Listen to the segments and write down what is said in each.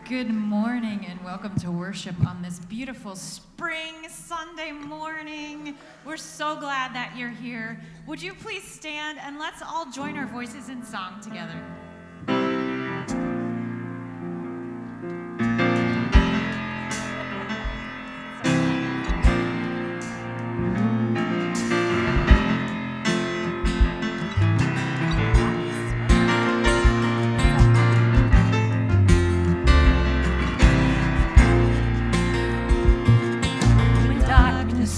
Good morning and welcome to worship on this beautiful spring Sunday morning. We're so glad that you're here. Would you please stand and let's all join our voices in song together.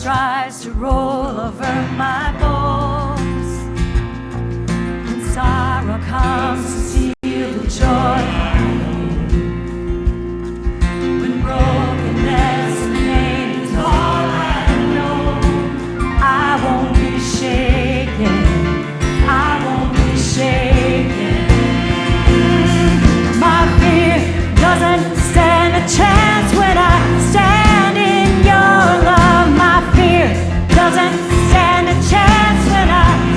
Tries to roll over my bones, when sorrow comes to steal the joy, when brokenness and pain is all I know, I won't be shaken, I won't be shaken. My fear doesn't stand a chance when I stand in your love. Doesn't stand a chance when I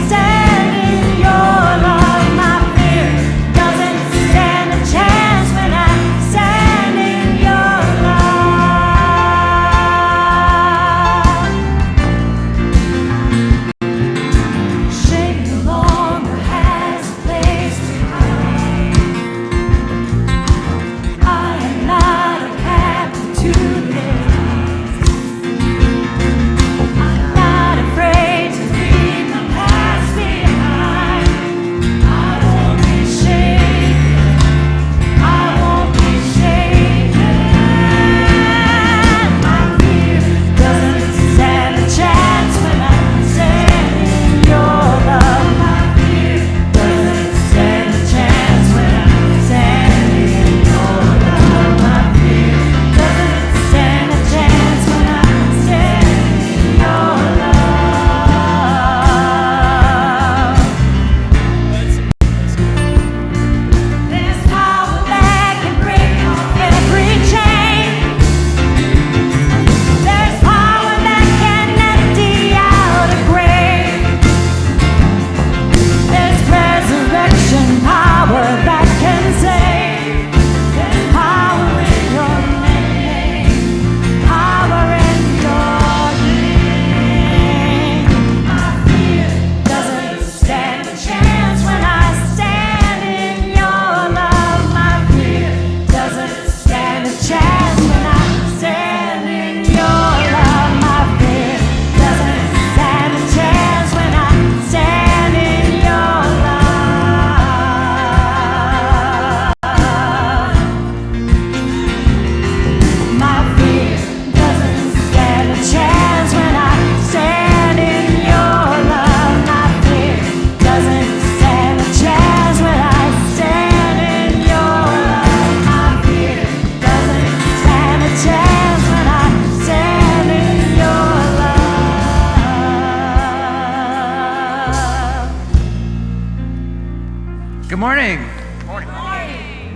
stand in your love. My fear doesn't stand a chance when I stand in your love. Shame no longer has a place to hide. I am not a captive to this.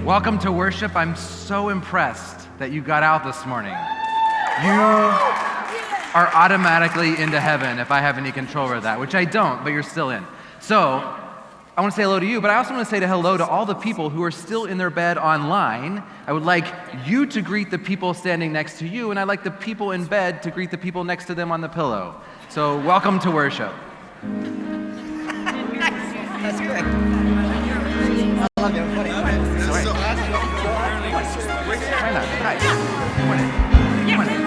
Welcome to worship. I'm so impressed that you got out this morning. You are automatically into heaven if I have any control over that, which I don't, but you're still in. So I want to say hello to you, but I also want to say hello to all the people who are still in their bed online. I would like you to greet the people standing next to you, and I'd like the people in bed to greet the people next to them on the pillow. So welcome to worship. That's great. I love you. Funny. Hi. Good morning. Good morning.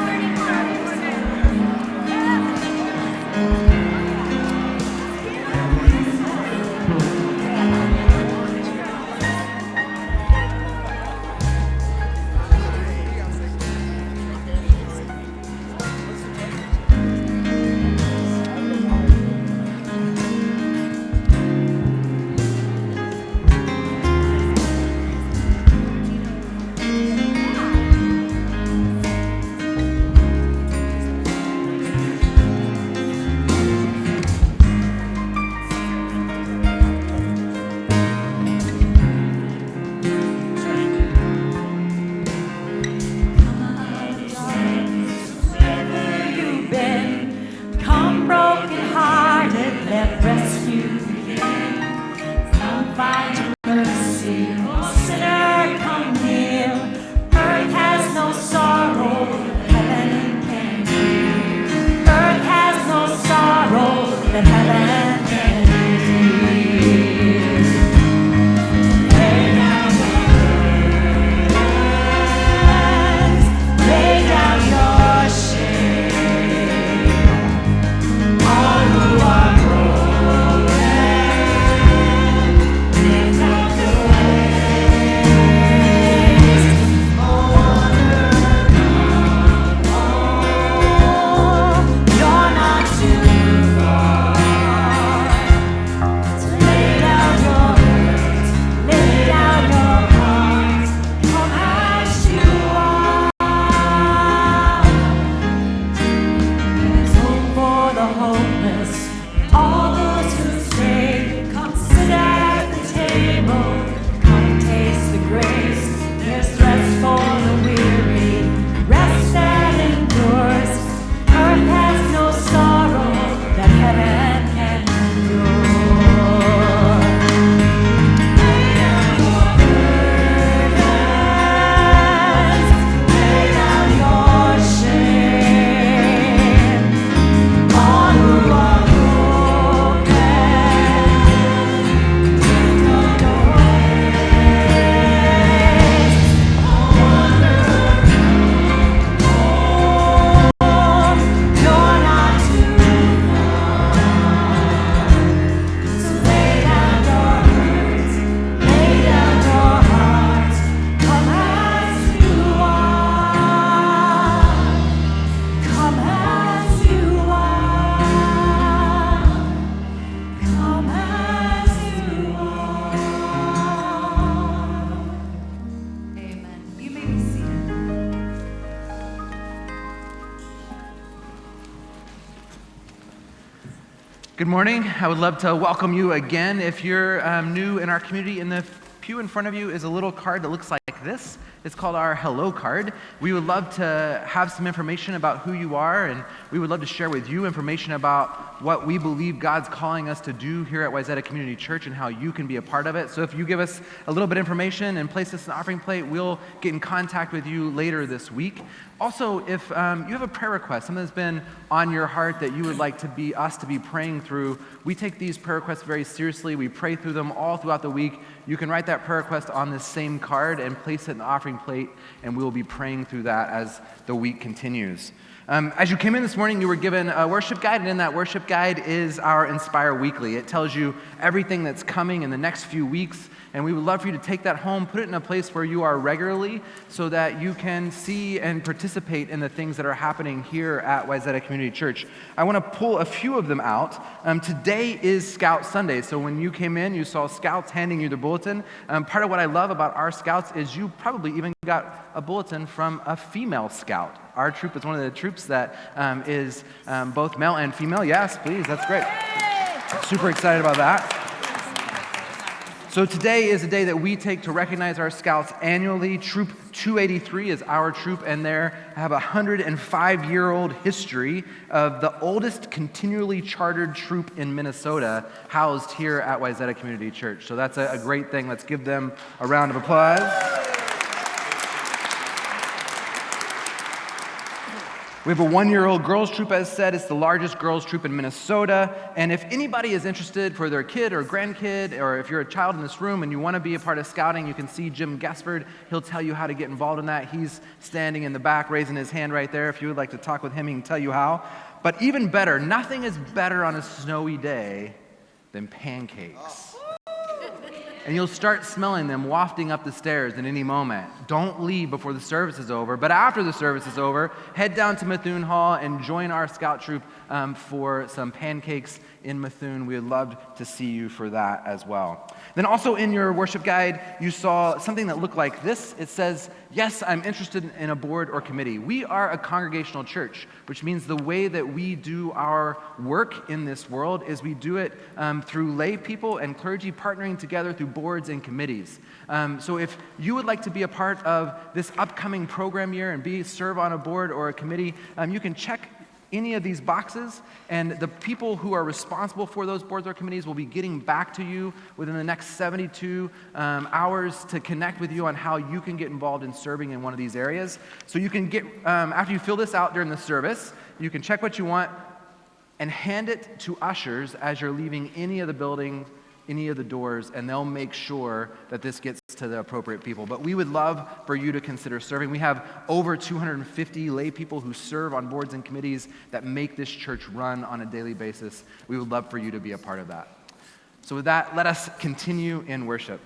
Good morning. I would love to welcome you again. If you're new in our community, in the pew in front of you is a little card that looks like this. It's called our Hello card. We would love to have some information about who you are, and we would love to share with you information about what we believe God's calling us to do here at Wayzata Community Church and how you can be a part of it. So if you give us a little bit of information and place this in the offering plate, we'll get in contact with you later this week. Also, if you have a prayer request, something that's been on your heart that you would like us to be praying through, we take these prayer requests very seriously. We pray through them all throughout the week. You can write that prayer request on this same card and place it in the offering plate, and we will be praying through that as the week continues. As you came in this morning, you were given a worship guide, and in that worship guide is our Inspire Weekly. It tells you everything that's coming in the next few weeks, and we would love for you to take that home, put it in a place where you are regularly so that you can see and participate in the things that are happening here at Wayzata Community Church. I want to pull a few of them out. Today is Scout Sunday, so when you came in, you saw scouts handing you the bulletin. Part of what I love about our scouts is you probably even got a bulletin from a female scout. Our troop is one of the troops that is both male and female. Yes, please, that's great. Super excited about that. So today is a day that we take to recognize our scouts annually. Troop 283 is our troop, and they have a 105-year-old history of the oldest continually chartered troop in Minnesota housed here at Wayzata Community Church. So that's a great thing. Let's give them a round of applause. We have a 1-year-old girls troop, as said. It's the largest girls troop in Minnesota. And if anybody is interested for their kid or grandkid, or if you're a child in this room and you want to be a part of scouting, you can see Jim Gaspard. He'll tell you how to get involved in that. He's standing in the back, raising his hand right there. If you would like to talk with him, he can tell you how. But even better, nothing is better on a snowy day than pancakes. And you'll start smelling them wafting up the stairs at any moment. Don't leave before the service is over, but after the service is over, head down to Methuen Hall and join our scout troop for some pancakes in Methuen. We would love to see you for that as well. Then also in your worship guide, you saw something that looked like this. It says, yes, I'm interested in a board or committee. We are a congregational church, which means the way that we do our work in this world is we do it through lay people and clergy partnering together through boards and committees. So if you would like to be a part of this upcoming program year and serve on a board or a committee, you can check any of these boxes, and the people who are responsible for those boards or committees will be getting back to you within the next 72 hours to connect with you on how you can get involved in serving in one of these areas. So you can get, after you fill this out during the service, you can check what you want and hand it to ushers as you're leaving any of the buildings, any of the doors, and they'll make sure that this gets to the appropriate people. But we would love for you to consider serving. We have over 250 lay people who serve on boards and committees that make this church run on a daily basis. We would love for you to be a part of that. So with that, let us continue in worship.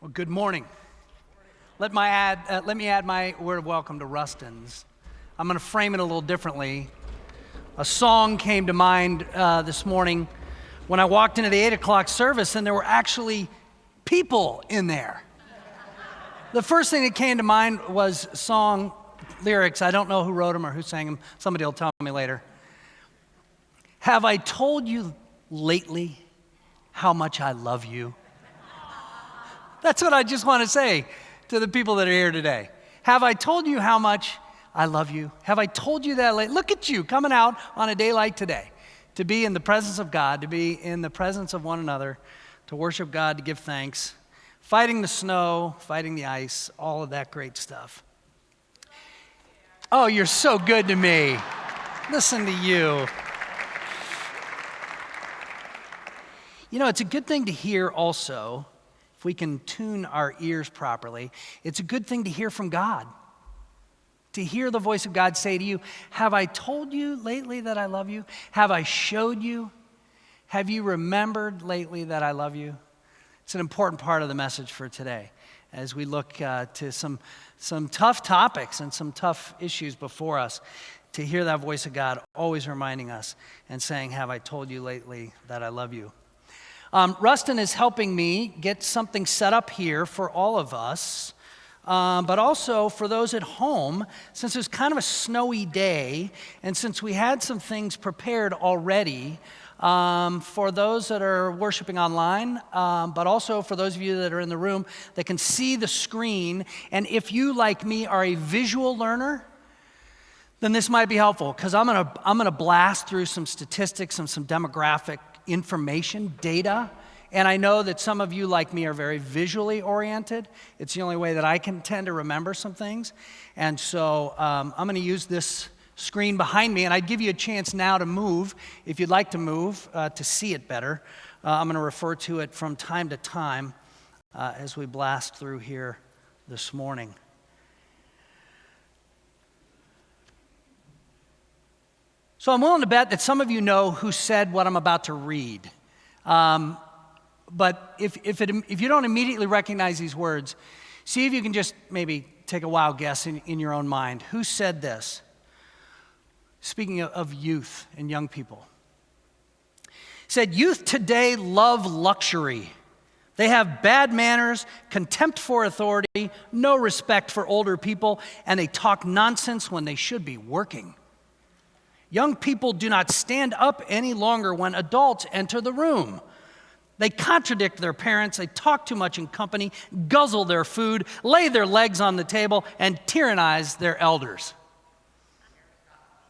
Well, good morning. Let me add my word of welcome to Rustin's. I'm going to frame it a little differently. A song came to mind this morning when I walked into the 8 o'clock service, and there were actually people in there. The first thing that came to mind was song lyrics. I don't know who wrote them or who sang them. Somebody will tell me later. Have I told you lately how much I love you? That's what I just want to say to the people that are here today. Have I told you how much I love you? Have I told you that late? Look at you coming out on a day like today to be in the presence of God, to be in the presence of one another, to worship God, to give thanks, fighting the snow, fighting the ice, all of that great stuff. Oh, you're so good to me. Listen to you. You know, it's a good thing to hear also, if we can tune our ears properly, it's a good thing to hear from God. To hear the voice of God say to you, have I told you lately that I love you? Have I showed you? Have you remembered lately that I love you? It's an important part of the message for today as we look to some tough topics and some tough issues before us. To hear that voice of God always reminding us and saying, have I told you lately that I love you? Rustin is helping me get something set up here for all of us, but also for those at home, since it's kind of a snowy day, and since we had some things prepared already for those that are worshiping online, but also for those of you that are in the room that can see the screen. And if you, like me, are a visual learner, then this might be helpful, because I'm gonna blast through some statistics and some demographic information, data, and I know that some of you, like me, are very visually oriented. It's the only way that I can tend to remember some things, and so I'm going to use this screen behind me, and I'd give you a chance now to move, if you'd like to move, to see it better. I'm going to refer to it from time to time as we blast through here this morning. So I'm willing to bet that some of you know who said what I'm about to read. But if you don't immediately recognize these words, see if you can just maybe take a wild guess in your own mind. Who said this? Speaking of youth and young people. Said, youth today love luxury. They have bad manners, contempt for authority, no respect for older people, and they talk nonsense when they should be working. Young people do not stand up any longer when adults enter the room. They contradict their parents, they talk too much in company, guzzle their food, lay their legs on the table, and tyrannize their elders.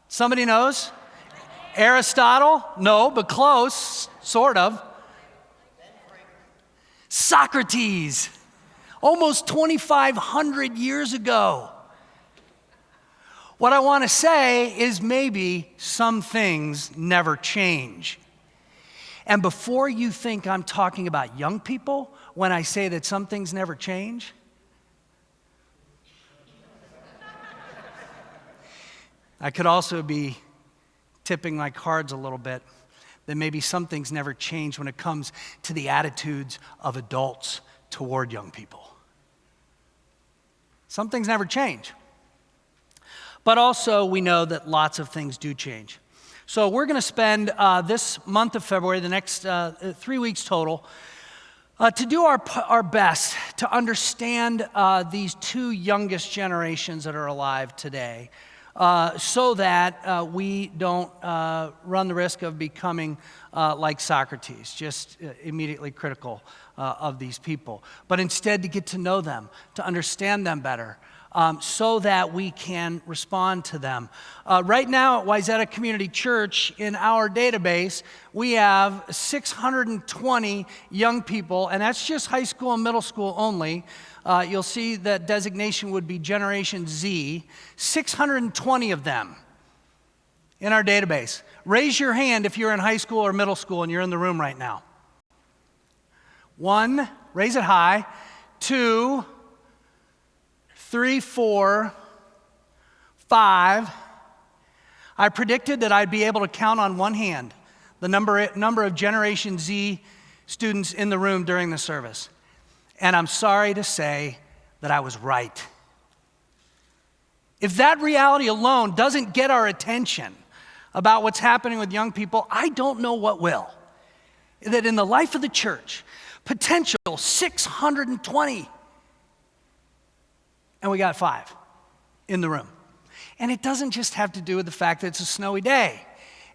Somebody knows? Aristotle? No, but close, sort of. Socrates, almost 2,500 years ago. What I want to say is maybe some things never change. And before you think I'm talking about young people when I say that some things never change, I could also be tipping my cards a little bit that maybe some things never change when it comes to the attitudes of adults toward young people. Some things never change. But also, we know that lots of things do change. So we're going to spend this month of February, the next 3 weeks total, to do our best to understand these two youngest generations that are alive today, so that we don't run the risk of becoming like Socrates, just immediately critical of these people, but instead to get to know them, to understand them better, so that we can respond to them. Right now at Wayzata Community Church, in our database, we have 620 young people, and that's just high school and middle school only. You'll see that designation would be Generation Z, 620 of them in our database. Raise your hand if you're in high school or middle school and you're in the room right now. 1, raise it high. 2, 3, 4, 5. I predicted that I'd be able to count on one hand the number of Generation Z students in the room during the service. And I'm sorry to say that I was right. If that reality alone doesn't get our attention about what's happening with young people, I don't know what will. That in the life of the church, potential 620, and we got 5 in the room. And it doesn't just have to do with the fact that it's a snowy day.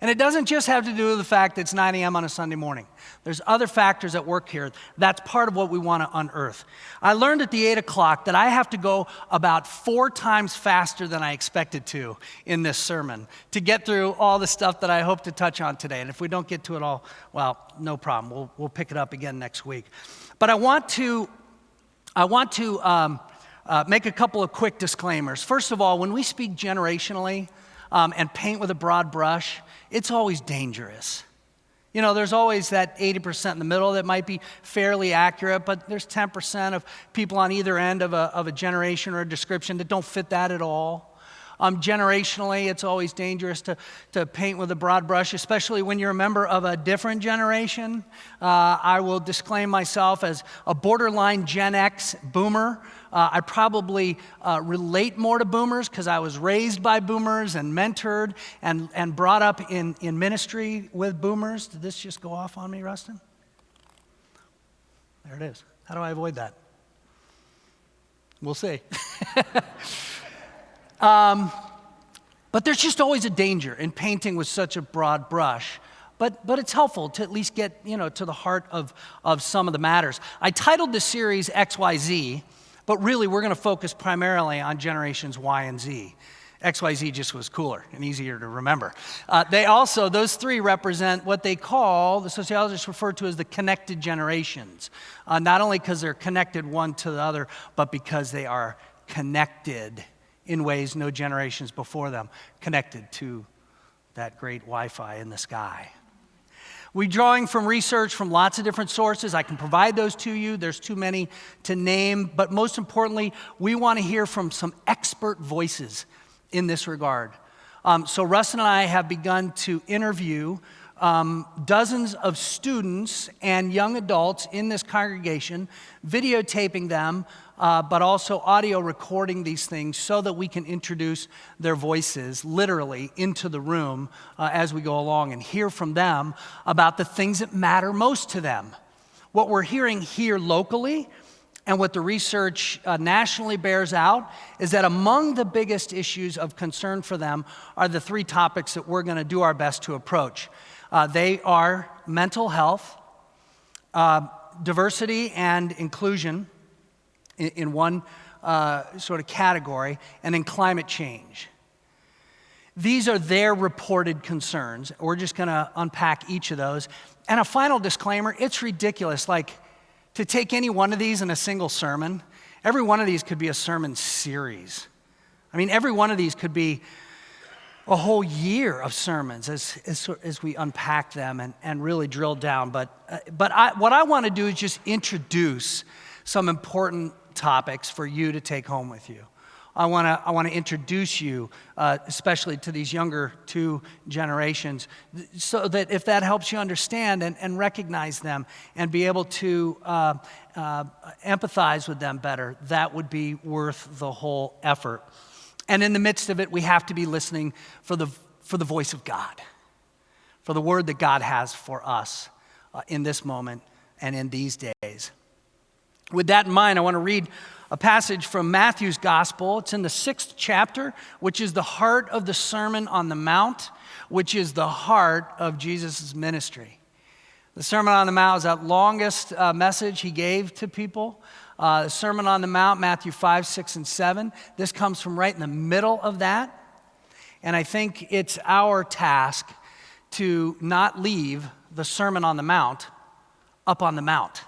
And it doesn't just have to do with the fact that it's 9 a.m. on a Sunday morning. There's other factors at work here. That's part of what we want to unearth. I learned at the 8 o'clock that I have to go about 4 times faster than I expected to in this sermon to get through all the stuff that I hope to touch on today. And if we don't get to it all, well, no problem. We'll pick it up again next week. But I want to make a couple of quick disclaimers. First of all, when we speak generationally and paint with a broad brush, it's always dangerous. You know, there's always that 80% in the middle that might be fairly accurate, but there's 10% of people on either end of a generation or a description that don't fit that at all. Generationally, it's always dangerous to paint with a broad brush, especially when you're a member of a different generation. I will disclaim myself as a borderline Gen X boomer. I probably relate more to boomers because I was raised by boomers and mentored and brought up in ministry with boomers. Did this just go off on me, Rustin? There it is. How do I avoid that? We'll see. But there's just always a danger in painting with such a broad brush. But it's helpful to at least get, to the heart of some of the matters. I titled the series XYZ, but really we're going to focus primarily on generations Y and Z. XYZ just was cooler and easier to remember. Those 3 represent what they call, the sociologists refer to as the connected generations. Not only because they're connected one to the other, but because they are connected in ways no generations before them connected to that great Wi-Fi in the sky. We're drawing from research from lots of different sources. I can provide those to you. There's too many to name. But most importantly, we want to hear from some expert voices in this regard. So Rustin and I have begun to interview dozens of students and young adults in this congregation, videotaping them, but also audio recording these things so that we can introduce their voices literally into the room as we go along and hear from them about the things that matter most to them. What we're hearing here locally and what the research nationally bears out is that among the biggest issues of concern for them are the 3 topics that we're going to do our best to approach. They are mental health, diversity and inclusion in one sort of category, and then climate change. These are their reported concerns. We're just going to unpack each of those. And a final disclaimer, it's ridiculous. Like, to take any one of these in a single sermon, every one of these could be a sermon series. I mean, every one of these could be a whole year of sermons as we unpack them and really drill down. But what I want to do is just introduce some important topics for you to take home with you. I want to introduce you, especially to these younger 2 generations, so that if that helps you understand and recognize them and be able to empathize with them better, that would be worth the whole effort. And in the midst of it, we have to be listening for the voice of God, for the word that God has for us in this moment and in these days. With that in mind, I want to read a passage from Matthew's Gospel. It's in the 6th chapter, which is the heart of the Sermon on the Mount, which is the heart of Jesus' ministry. The Sermon on the Mount is that longest message he gave to people. The Sermon on the Mount, Matthew 5, 6, and 7. This comes from right in the middle of that. And I think it's our task to not leave the Sermon on the Mount up on the Mount.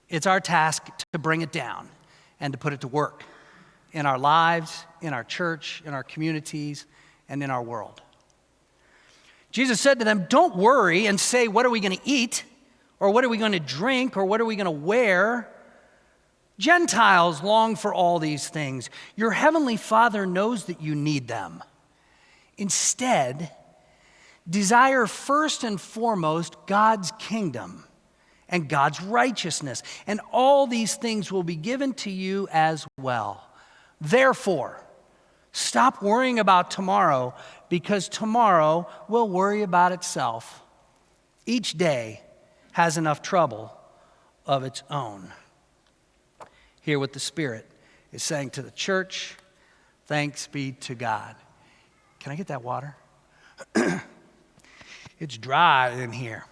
It's our task to bring it down and to put it to work in our lives, in our church, in our communities, and in our world. Jesus said to them, "Don't worry and say, what are we going to eat? Or what are we going to drink? Or what are we going to wear? Gentiles long for all these things. Your heavenly Father knows that you need them. Instead, desire first and foremost God's kingdom and God's righteousness. And all these things will be given to you as well. Therefore, stop worrying about tomorrow, because tomorrow will worry about itself. Each day has enough trouble of its own. Hear what the Spirit is saying to the church. Thanks be to God. Can I get that water? It's dry in here.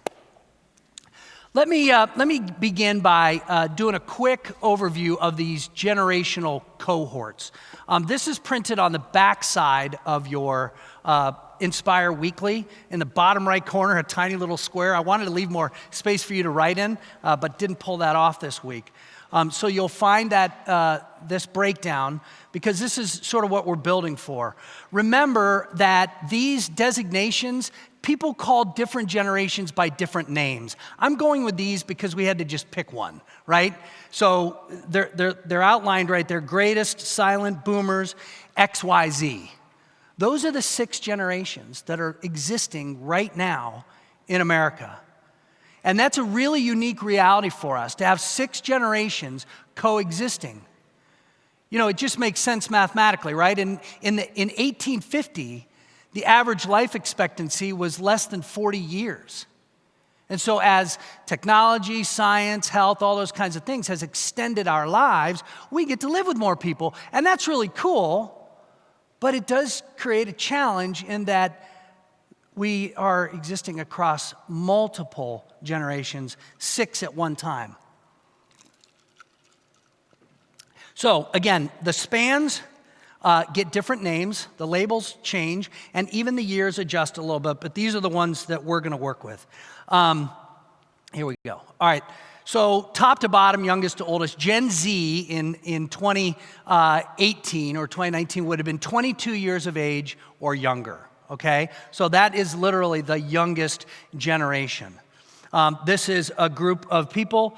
Let me begin by doing a quick overview of these generational cohorts. This is printed on the back side of your Inspire Weekly. In the bottom right corner, a tiny little square. I wanted to leave more space for you to write in, but didn't pull that off this week. So you'll find that this breakdown, because this is sort of what we're building for. Remember that these designations, people call different generations by different names. I'm going with these because we had to just pick one, right? So they're outlined right there: greatest, silent, boomers, XYZ. Those are the 6 generations that are existing right now in America. And that's a really unique reality for us, to have 6 generations coexisting. You know, it just makes sense mathematically, right? In 1850, the average life expectancy was less than 40 years. And so as technology, science, health, all those kinds of things has extended our lives, we get to live with more people. And that's really cool, but it does create a challenge in that we are existing across multiple generations, 6 at one time. So again, the spans get different names, the labels change, and even the years adjust a little bit, but these are the ones that we're going to work with. Here we go. All right, so top to bottom, youngest to oldest, Gen Z in 2018 or 2019 would have been 22 years of age or younger. Okay, so that is literally the youngest generation. This is a group of people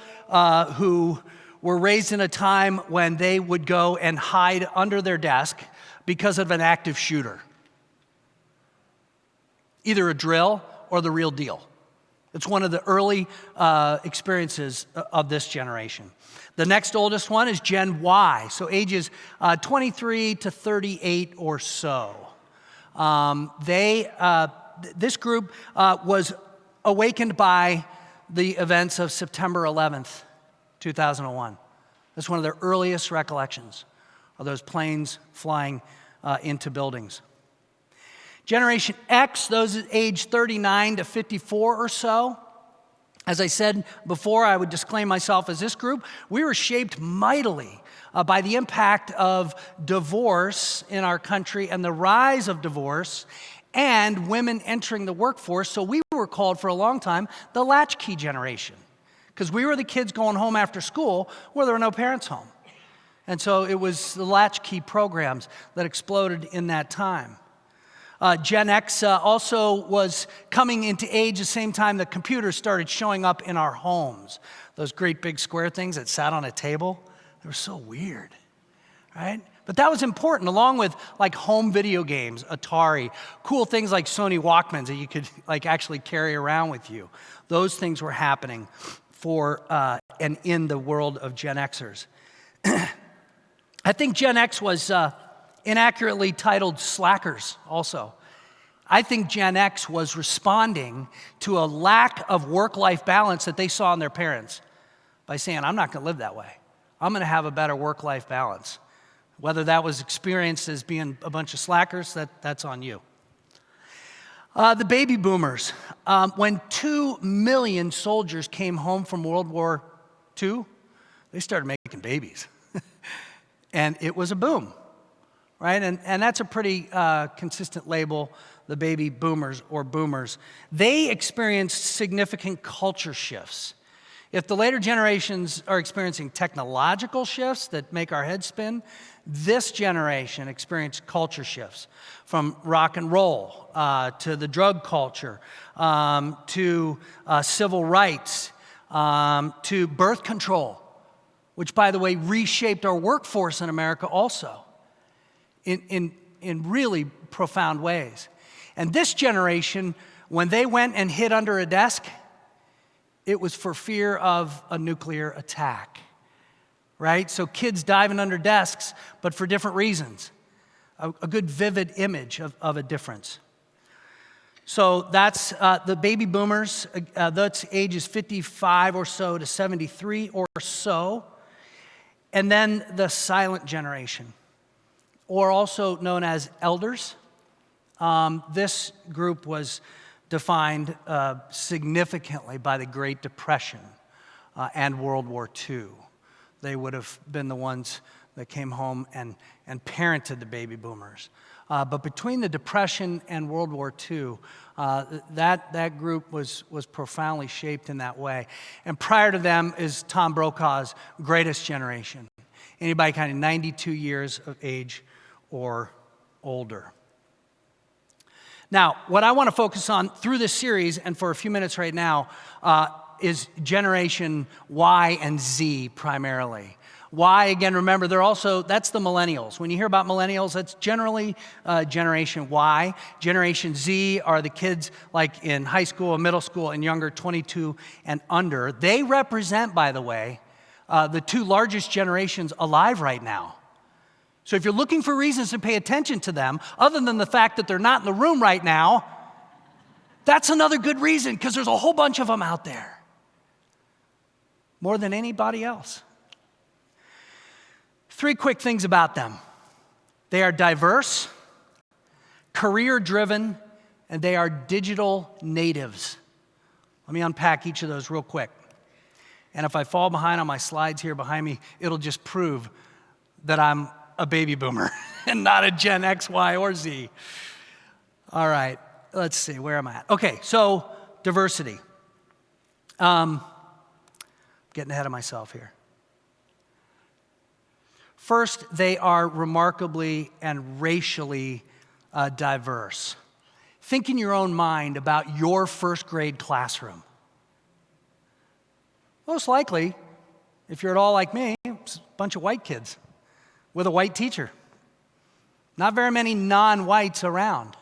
who were raised in a time when they would go and hide under their desk because of an active shooter. Either a drill or the real deal. It's one of the early experiences of this generation. The next oldest one is Gen Y, so ages 23 to 38 or so. This group was awakened by the events of September 11th, 2001. That's one of their earliest recollections of those planes flying into buildings. Generation X, those age 39 to 54 or so. As I said before, I would disclaim myself as this group. We were shaped mightily by the impact of divorce in our country and the rise of divorce and women entering the workforce. So we were called for a long time the latchkey generation, because we were the kids going home after school where there were no parents home. And so it was the latchkey programs that exploded in that time. Gen X also was coming into age the same time the computers started showing up in our homes. Those great big square things that sat on a table. They were so weird, right? But that was important, along with like home video games, Atari, cool things like Sony Walkmans that you could like actually carry around with you. Those things were happening for and in the world of Gen Xers. I think Gen X was inaccurately titled slackers also. I think Gen X was responding to a lack of work-life balance that they saw in their parents by saying, I'm not going to live that way. I'm going to have a better work-life balance. Whether that was experienced as being a bunch of slackers, that's on you. The baby boomers. When 2 million soldiers came home from World War II, they started making babies. And it was a boom, right? And that's a pretty consistent label, the baby boomers or boomers. They experienced significant culture shifts. If the later generations are experiencing technological shifts that make our heads spin, this generation experienced culture shifts from rock and roll to the drug culture to civil rights to birth control, which, by the way, reshaped our workforce in America also in really profound ways. And this generation, when they went and hid under a desk, it was for fear of a nuclear attack, right? So kids diving under desks, but for different reasons. A good vivid image of a difference. So that's the baby boomers, that's ages 55 or so to 73 or so. And then the silent generation, or also known as elders. This group was defined significantly by the Great Depression and World War II. They would have been the ones that came home and parented the baby boomers. But between the Depression and World War II, that group was profoundly shaped in that way. And prior to them is Tom Brokaw's greatest generation. Anybody kind of 92 years of age or older. Now, what I want to focus on through this series and for a few minutes right now is Generation Y and Z primarily. Y, again, remember, that's the millennials. When you hear about millennials, that's generally Generation Y. Generation Z are the kids like in high school, middle school, and younger, 22 and under. They represent, by the way, the two largest generations alive right now. So if you're looking for reasons to pay attention to them, other than the fact that they're not in the room right now, that's another good reason, because there's a whole bunch of them out there. More than anybody else. 3 quick things about them. They are diverse, career-driven, and they are digital natives. Let me unpack each of those real quick. And if I fall behind on my slides here behind me, it'll just prove that I'm a baby boomer and not a Gen X, Y, or Z. All right, let's see, where am I at? Okay, so diversity. Getting ahead of myself here. First, they are remarkably and racially diverse. Think in your own mind about your first grade classroom. Most likely, if you're at all like me, it's a bunch of white kids with a white teacher. Not very many non-whites around.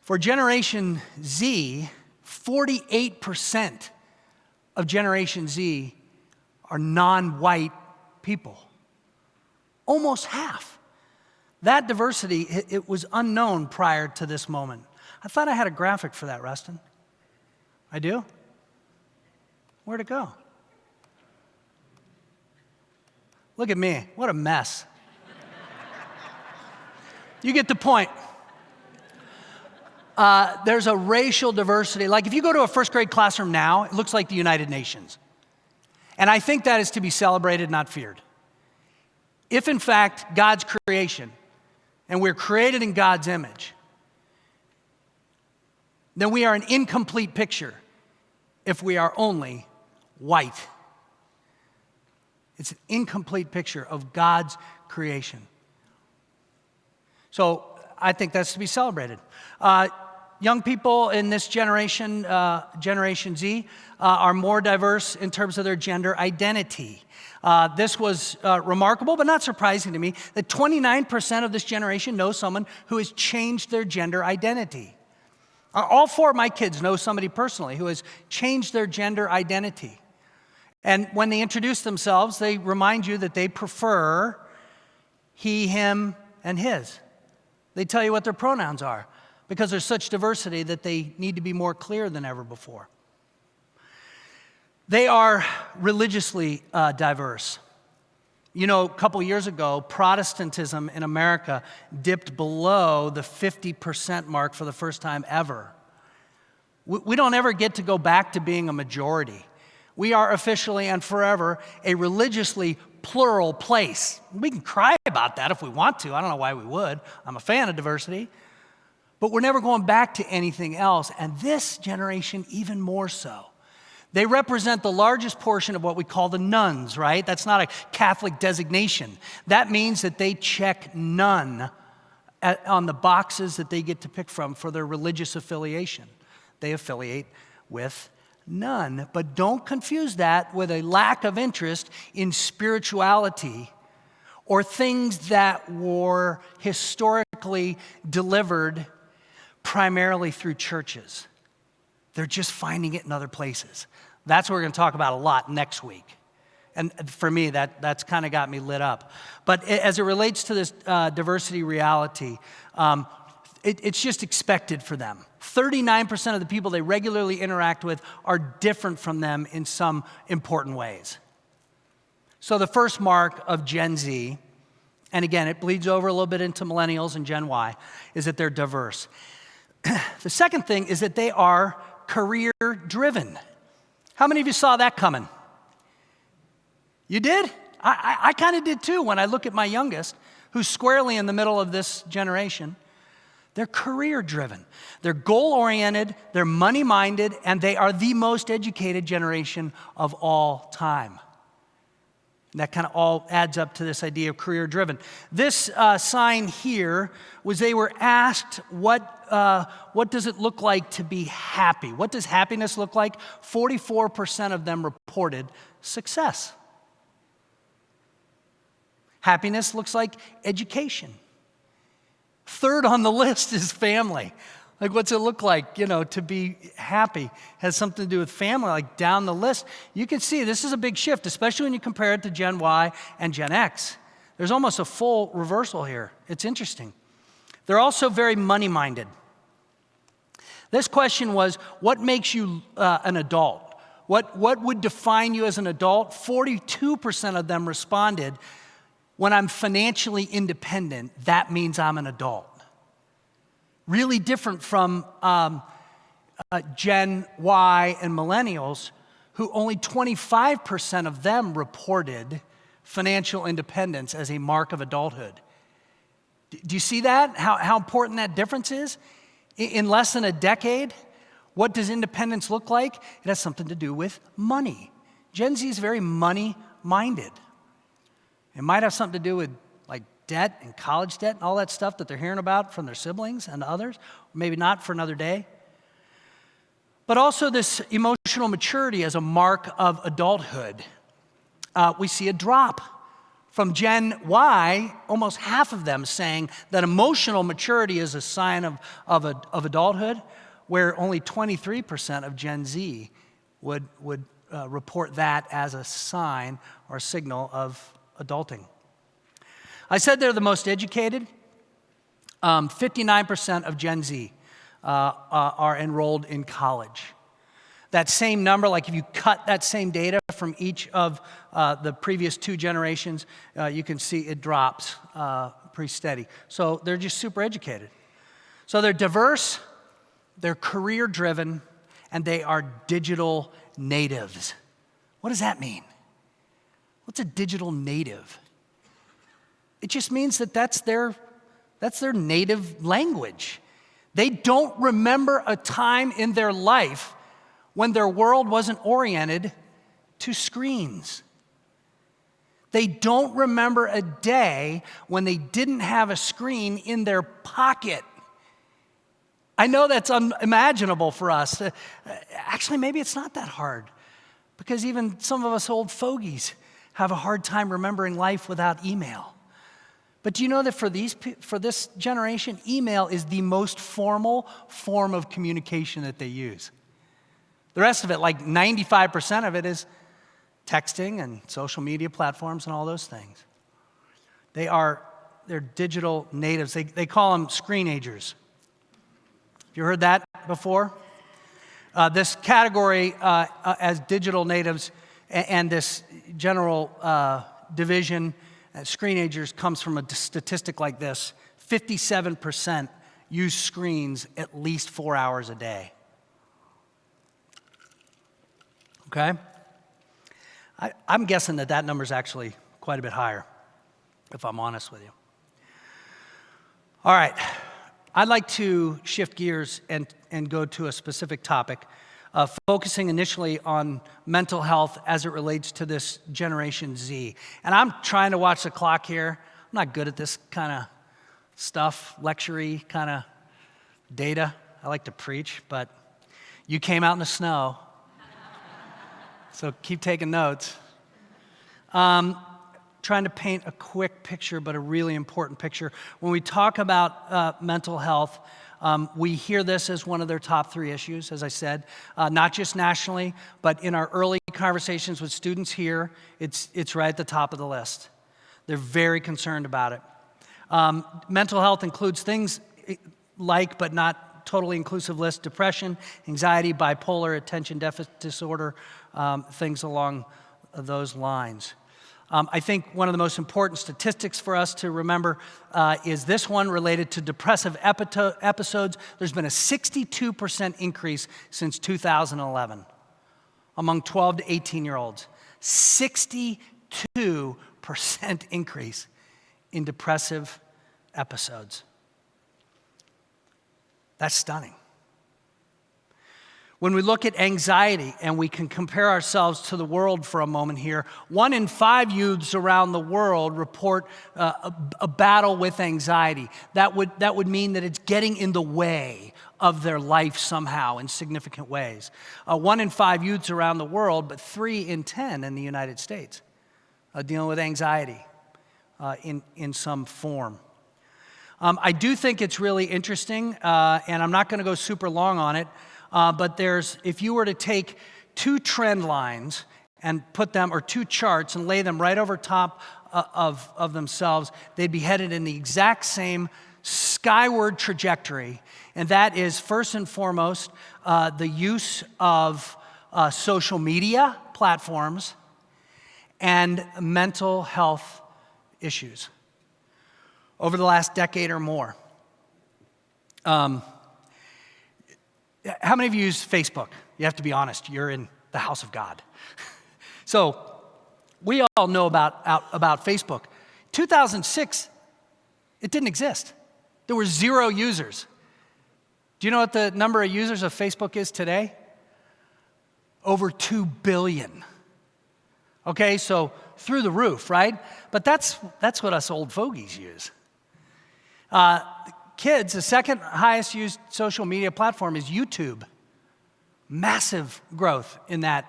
For Generation Z, 48% of Generation Z are non-white people. Almost half. That diversity, it was unknown prior to this moment. I thought I had a graphic for that, Rustin. I do? Where'd it go? Look at me, what a mess. You get the point. There's a racial diversity. Like if you go to a first grade classroom now, it looks like the United Nations. And I think that is to be celebrated, not feared. If in fact God's creation, and we're created in God's image, then we are an incomplete picture if we are only white. It's an incomplete picture of God's creation. So I think that's to be celebrated. Young people in this generation, Generation Z, are more diverse in terms of their gender identity. This was remarkable, but not surprising to me, that 29% of this generation know someone who has changed their gender identity. All 4 of my kids know somebody personally who has changed their gender identity. And when they introduce themselves, they remind you that they prefer he, him, and his. They tell you what their pronouns are because there's such diversity that they need to be more clear than ever before. They are religiously diverse. You know, a couple years ago, Protestantism in America dipped below the 50% mark for the first time ever. We don't ever get to go back to being a majority. We are officially and forever a religiously plural place. We can cry about that if we want to. I don't know why we would. I'm a fan of diversity. But we're never going back to anything else, and this generation even more so. They represent the largest portion of what we call the nuns, right? That's not a Catholic designation. That means that they check none on the boxes that they get to pick from for their religious affiliation. They affiliate with none. But don't confuse that with a lack of interest in spirituality or things that were historically delivered primarily through churches. They're just finding it in other places. That's what we're going to talk about a lot next week. And for me, that's kind of got me lit up. But as it relates to this diversity reality, it's just expected for them. 39% of the people they regularly interact with are different from them in some important ways. So the first mark of Gen Z, and again, it bleeds over a little bit into millennials and Gen Y, is that they're diverse. The second thing is that they are career-driven. How many of you saw that coming? You did? I kind of did too when I look at my youngest, who's squarely in the middle of this generation. They're career-driven. They're goal-oriented, they're money-minded, and they are the most educated generation of all time. And that kind of all adds up to this idea of career-driven. This sign here was they were asked, what does it look like to be happy? What does happiness look like? 44% of them reported success. Happiness looks like education. Third on the list is family. Like, what's it look like, to be happy? Has something to do with family, like down the list. You can see this is a big shift, especially when you compare it to Gen Y and Gen X. There's almost a full reversal here. It's interesting. They're also very money-minded. This question was, what makes you an adult? What would define you as an adult? 42% of them responded, when I'm financially independent, that means I'm an adult. Really different from Gen Y and millennials, who only 25% of them reported financial independence as a mark of adulthood. Do you see that? How important that difference is? In less than a decade, what does independence look like? It has something to do with money. Gen Z is very money-minded. It might have something to do with like debt and college debt and all that stuff that they're hearing about from their siblings and others. Maybe not for another day. But also this emotional maturity as a mark of adulthood. We see a drop. From Gen Y, almost half of them saying that emotional maturity is a sign of adulthood, where only 23% of Gen Z would report that as a sign or a signal of adulting. I said they're the most educated. 59% of Gen Z are enrolled in college. That same number, like if you cut that same data from each of the previous two generations, you can see it drops pretty steady. So they're just super educated. So they're diverse, they're career-driven, and they are digital natives. What does that mean? What's a digital native? It just means that that's their native language. They don't remember a time in their life when their world wasn't oriented to screens. They don't remember a day when they didn't have a screen in their pocket. I know that's unimaginable for us. Actually, maybe it's not that hard, because even some of us old fogies have a hard time remembering life without email. But do you know that for this generation, email is the most formal form of communication that they use? The rest of it, like 95% of it, is texting and social media platforms and all those things. They're digital natives. They call them screenagers. Have you heard that before? This category as digital natives and this general division, screenagers, comes from a statistic like this. 57% use screens at least 4 hours a day. Okay? I'm guessing that number is actually quite a bit higher, if I'm honest with you. All right. I'd like to shift gears and go to a specific topic, focusing initially on mental health as it relates to this Generation Z. And I'm trying to watch the clock here. I'm not good at this kind of stuff, lecture-y kind of data. I like to preach, but you came out in the snow. So keep taking notes. trying to paint a quick picture, but a really important picture. When we talk about mental health, we hear this as one of their top 3 issues, as I said, not just nationally, but in our early conversations with students here, it's right at the top of the list. They're very concerned about it. Mental health includes things like, but not totally inclusive list, depression, anxiety, bipolar, attention deficit disorder, things along those lines. I think one of the most important statistics for us to remember is this one related to depressive episodes. There's been a 62% increase since 2011 among 12 to 18-year-olds. 62% increase in depressive episodes. That's stunning. When we look at anxiety, and we can compare ourselves to the world for a moment here, 1 in 5 youths around the world report a battle with anxiety. That would mean that it's getting in the way of their life somehow in significant ways. 1 in 5 youths around the world, but 3 in 10 in the United States dealing with anxiety in some form. I do think it's really interesting, and I'm not going to go super long on it, but if you were to take 2 trend lines and put them, or 2 charts and lay them right over top of themselves, they'd be headed in the exact same skyward trajectory. And that is, first and foremost, the use of social media platforms and mental health issues over the last decade or more. How many of you use Facebook? You have to be honest, you're in the house of God. So we all know about Facebook. 2006, it didn't exist. There were 0 users. Do you know what the number of users of Facebook is today? Over 2 billion. Okay, so through the roof, right? But that's what us old fogies use. Kids, the second highest used social media platform is YouTube. Massive growth in that.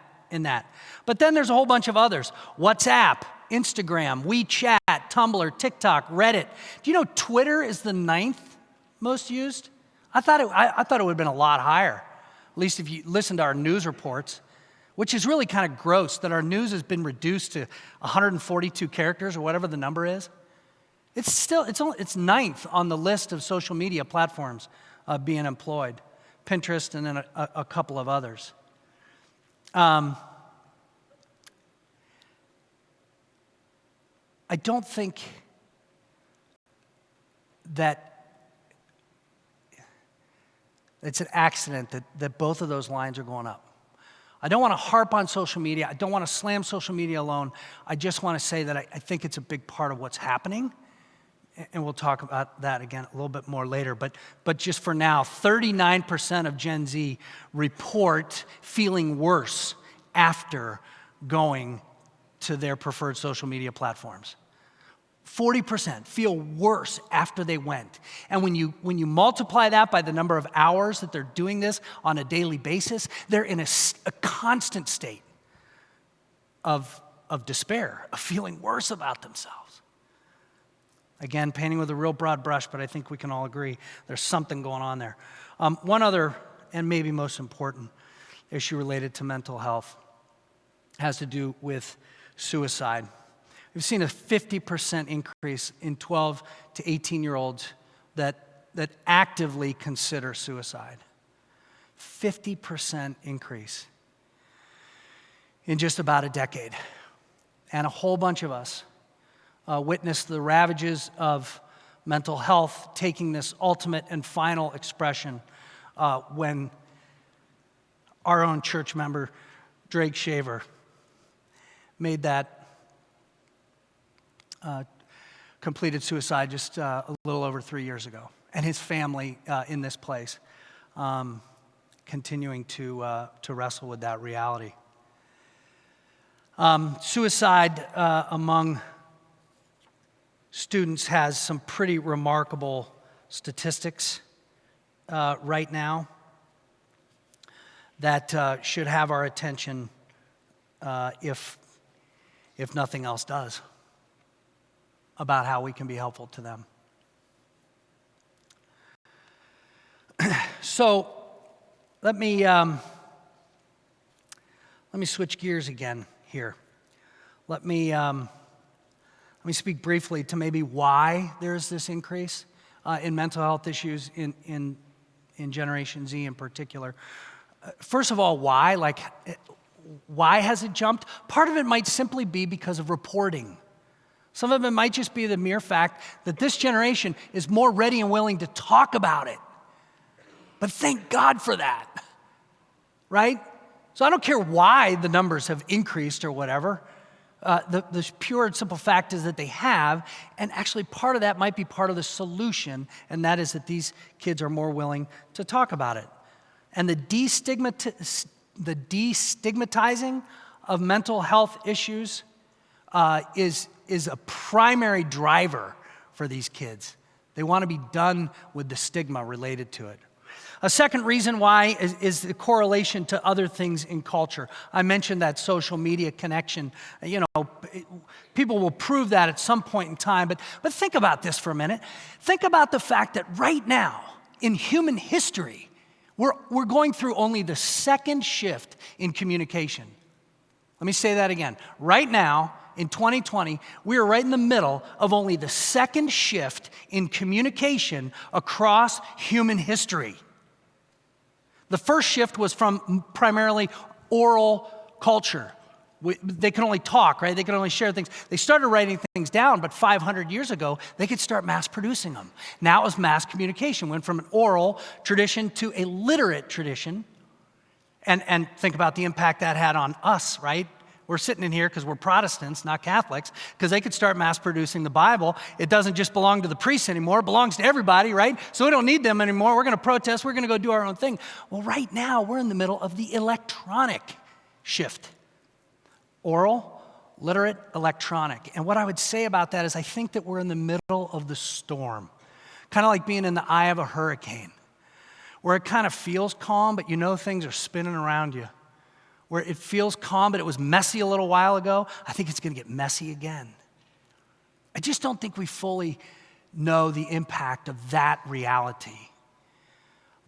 But then there's a whole bunch of others. WhatsApp, Instagram, WeChat, Tumblr, TikTok, Reddit. Do you know Twitter is the 9th most used? I thought it would have been a lot higher, at least if you listen to our news reports, which is really kind of gross that our news has been reduced to 142 characters or whatever the number is. It's 9th on the list of social media platforms being employed. Pinterest and then a couple of others. I don't think that it's an accident that both of those lines are going up. I don't want to harp on social media. I don't want to slam social media alone. I just want to say that I think it's a big part of what's happening. And we'll talk about that again a little bit more later. But just for now, 39% of Gen Z report feeling worse after going to their preferred social media platforms. 40% feel worse after they went. And when you multiply that by the number of hours that they're doing this on a daily basis, they're in a constant state of despair, of feeling worse about themselves. Again, painting with a real broad brush, but I think we can all agree there's something going on there. One other, and maybe most important, issue related to mental health has to do with suicide. We've seen a 50% increase in 12 to 18-year-olds that actively consider suicide. 50% increase in just about a decade. And a whole bunch of us witnessed the ravages of mental health taking this ultimate and final expression when our own church member, Drake Shaver, made that completed suicide just a little over 3 years ago. And his family in this place continuing to wrestle with that reality. Suicide among students has some pretty remarkable statistics right now that should have our attention if nothing else does. about how we can be helpful to them. So let me switch gears again here. Let me speak briefly to maybe why there's this increase in mental health issues in Generation Z in particular. First of all, why? Why has it jumped? Part of it might simply be because of reporting. Some of it might just be the mere fact that this generation is more ready and willing to talk about it. But thank God for that, right? So I don't care why the numbers have increased or whatever. The pure and simple fact is that they have, and actually part of that might be part of the solution, and that is that these kids are more willing to talk about it. And the destigmatizing of mental health issues is a primary driver for these kids. They want to be done with the stigma related to it. A second reason why is the correlation to other things in culture. I mentioned that social media connection. You know, people will prove that at some point in time, but think about this for a minute. Think about the fact that right now, in human history, we're going through only the second shift in communication. Let me say that again. Right now, in 2020, we are right in the middle of only the second shift in communication across human history. The first shift was from primarily oral culture. They could only talk, right? They could only share things. They started writing things down, but 500 years ago, they could start mass producing them. Now it was mass communication, went from an oral tradition to a literate tradition. And think about the impact that had on us, right? We're sitting in here because we're Protestants, not Catholics, because they could start mass producing the Bible. It doesn't just belong to the priests anymore. It belongs to everybody, right? So we don't need them anymore. We're going to protest. We're going to go do our own thing. Well, right now, we're in the middle of the electronic shift. Oral, literate, electronic. And what I would say about that is I think that we're in the middle of the storm, kind of like being in the eye of a hurricane, where it kind of feels calm, but you know things are spinning around you. Where it feels calm, but it was messy a little while ago, I think it's going to get messy again. I just don't think we fully know the impact of that reality.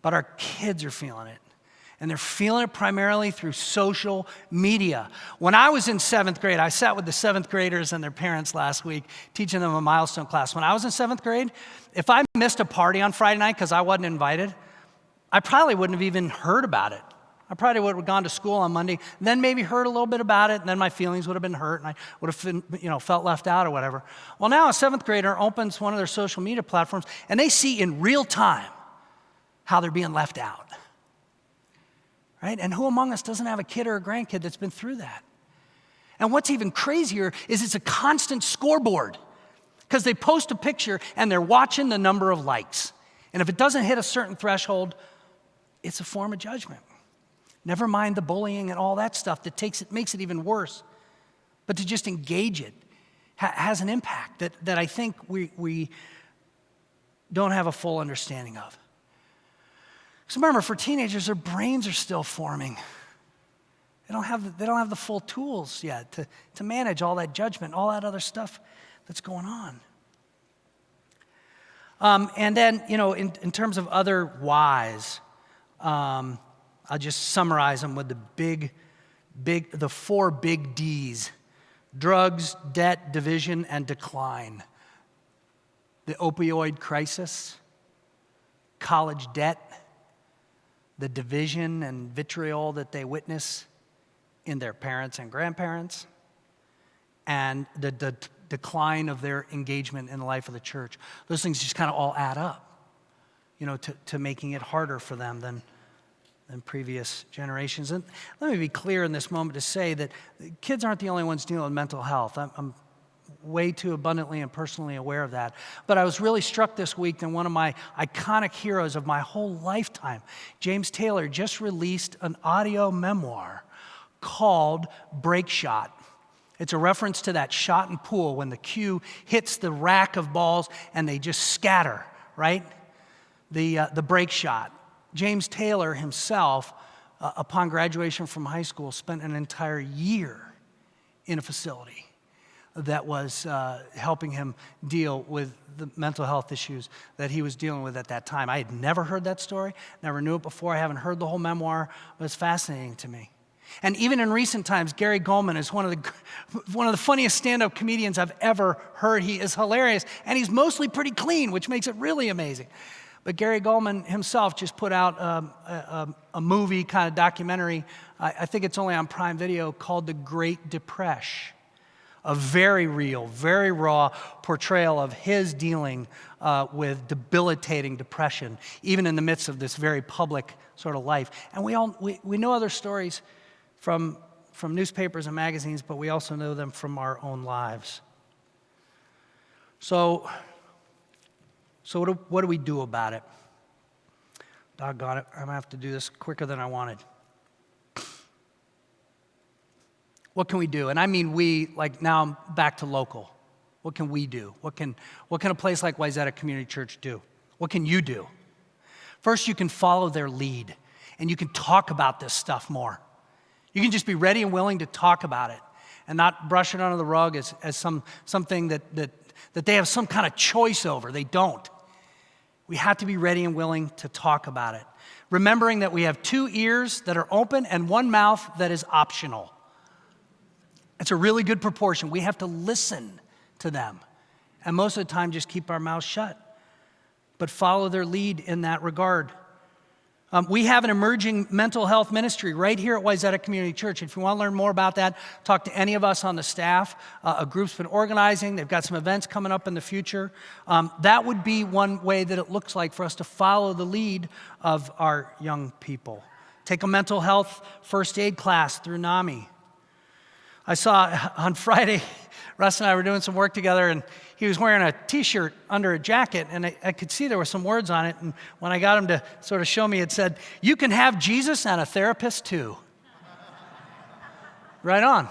But our kids are feeling it. And they're feeling it primarily through social media. When I was in 7th grade, I sat with the 7th graders and their parents last week, teaching them a milestone class. When I was in 7th grade, if I missed a party on Friday night because I wasn't invited, I probably wouldn't have even heard about it. I probably would have gone to school on Monday, and then maybe heard a little bit about it, and then my feelings would have been hurt, and I would have been, felt left out or whatever. Well, now a 7th grader opens one of their social media platforms, and they see in real time how they're being left out. Right? And who among us doesn't have a kid or a grandkid that's been through that? And what's even crazier is it's a constant scoreboard, because they post a picture, and they're watching the number of likes. And if it doesn't hit a certain threshold, it's a form of judgment. Never mind the bullying and all that stuff that makes it even worse. But to just engage it has an impact that I think we don't have a full understanding of. Because remember, for teenagers, their brains are still forming. They don't have the full tools yet to manage all that judgment, all that other stuff that's going on. And then, in terms of other whys, I'll just summarize them with the 4 big D's: drugs, debt, division, and decline. The opioid crisis, college debt, the division and vitriol that they witness in their parents and grandparents, and the decline of their engagement in the life of the church. Those things just kind of all add up, to making it harder for them than previous generations. And let me be clear in this moment to say that kids aren't the only ones dealing with mental health. I'm way too abundantly and personally aware of that. But I was really struck this week that one of my iconic heroes of my whole lifetime, James Taylor, just released an audio memoir called Break Shot. It's a reference to that shot in pool when the cue hits the rack of balls and they just scatter, right? The break shot. James Taylor himself, upon graduation from high school, spent an entire year in a facility. that was helping him deal with the mental health issues that he was dealing with at that time. I had never heard that story, never knew it before. I haven't heard the whole memoir. It was fascinating to me. And even in recent times, Gary Goldman is one of the funniest stand-up comedians I've ever heard. He is hilarious, and he's mostly pretty clean, which makes it really amazing. But Gary Goldman himself just put out a movie, kind of documentary, I think it's only on Prime Video, called The Great Depression. A very real, very raw portrayal of his dealing with debilitating depression, even in the midst of this very public sort of life. And we know other stories from newspapers and magazines, but we also know them from our own lives. So what do we do about it? Doggone it, I'm gonna have to do this quicker than I wanted. What can we do? And I mean we, like now I'm back to local. What can we do? What can a place like Wayzata Community Church do? What can you do? First, you can follow their lead, and you can talk about this stuff more. You can just be ready and willing to talk about it and not brush it under the rug as something that they have some kind of choice over. They don't. We have to be ready and willing to talk about it. Remembering that we have 2 ears that are open and 1 mouth that is optional. It's a really good proportion. We have to listen to them. And most of the time, just keep our mouths shut. But follow their lead in that regard. We have an emerging mental health ministry right here at Wayzata Community Church. If you want to learn more about that, talk to any of us on the staff. A group's been organizing. They've got some events coming up in the future. That would be one way that it looks like for us to follow the lead of our young people. Take a mental health first aid class through NAMI. I saw on Friday, Russ and I were doing some work together, and he was wearing a T-shirt under a jacket, and I could see there were some words on it. And when I got him to sort of show me, it said, "You can have Jesus and a therapist too." Right on.